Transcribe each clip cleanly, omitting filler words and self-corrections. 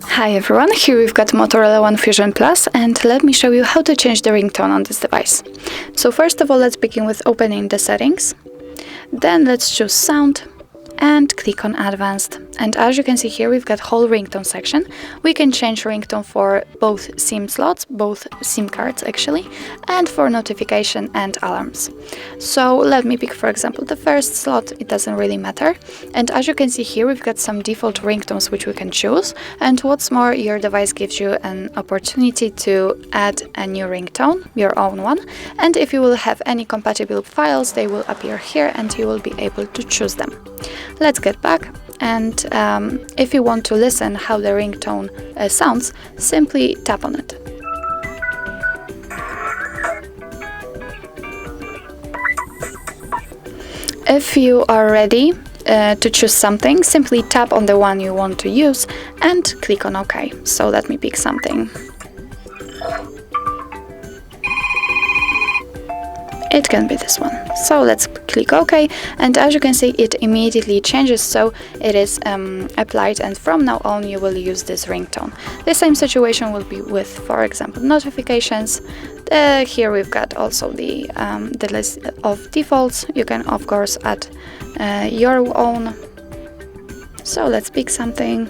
Hi everyone, here we've got Motorola One Fusion Plus, and let me show you how to change the ringtone on this device. So first of all, let's begin with opening the settings. Then let's choose sound and click on advanced. And as you can see here, we've got whole ringtone section. We can change ringtone for both SIM slots, both SIM cards actually, and for notification and alarms. So let me pick, for example, the first slot. It doesn't really matter. And as you can see here, we've got some default ringtones which we can choose. And what's more, your device gives you an opportunity to add a new ringtone, your own one. And if you will have any compatible files, they will appear here and you will be able to choose them. Let's get back, and if you want to listen how the ringtone sounds, simply tap on it. If you are ready to choose something, simply tap on the one you want to use and click on OK. So let me pick something. It can be this one. So let's click OK, and as you can see, it immediately changes, so it is applied, and from now on you will use this ringtone. The same situation will be with, for example, notifications. Here we've got also the list of defaults. You can of course add your own. So let's pick something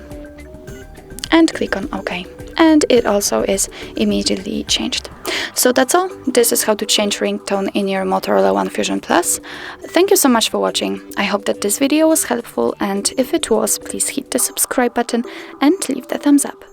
and click on OK, and it also is immediately changed. So that's all. This is how to change ringtone in your Motorola One Fusion Plus. Thank you so much for watching. I hope that this video was helpful, and if it was, please hit the subscribe button and leave the thumbs up.